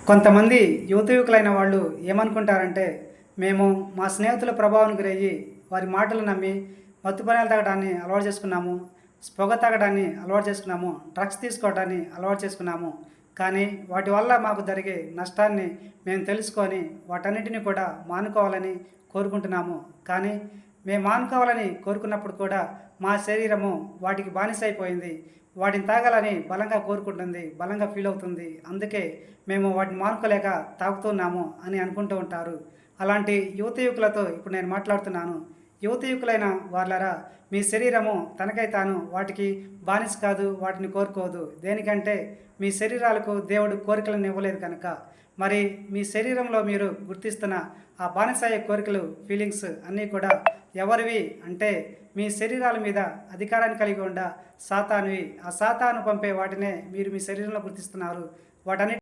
కొంతమంది యువకులైన వాళ్ళు ఏమనుకుంటారంటే, మేము మా స్నేహితుల ప్రభావానికి గురయ్యి, వారి మాటలు నమ్మి మత్తుపానీయాలు తాగడాన్ని అలవాటు చేసుకున్నాము. పొగ తాగడాన్ని అలవాటు చేసుకున్నాము. డ్రగ్స్ తీసుకోవడాన్ని అలవాటు చేసుకున్నాము. కానీ వాటి వల్ల మాకు జరిగే నష్టాన్ని మేము తెలుసుకొని వాటన్నిటిని కూడా మానుకోవాలని కోరుకుంటున్నాము. కానీ మేము మానుకోవాలని కోరుకున్నప్పుడు కూడా మా శరీరము వాటికి బానిసైపోయింది. వాటిని తాగాలని బలంగా కోరుకుంటుంది, బలంగా ఫీల్ అవుతుంది. అందుకే మేము వాటిని మానుకోలేక తాగుతున్నాము అని అనుకుంటూ ఉంటారు. అలాంటి యువకులతో ఇప్పుడు నేను మాట్లాడుతున్నాను. యువకులైన వాళ్ళరా, మీ శరీరము తనకై తాను వాటికి బానిస కాదు, వాటిని కోరుకోదు. దేనికంటే మీ శరీరాలకు దేవుడు కోరికలను ఇవ్వలేదు కనుక. మరి మీ శరీరంలో మీరు గుర్తిస్తున్న ఆ బానిసయ్యే కోరికలు, ఫీలింగ్స్ అన్నీ కూడా ఎవరివి అంటే, మీ శరీరాల మీద అధికారాన్ని కలిగి ఉండ సాతానువి. ఆ సాతాను పంపే వాటినే మీరు మీ శరీరంలో గుర్తిస్తున్నారు. వాటన్నిటి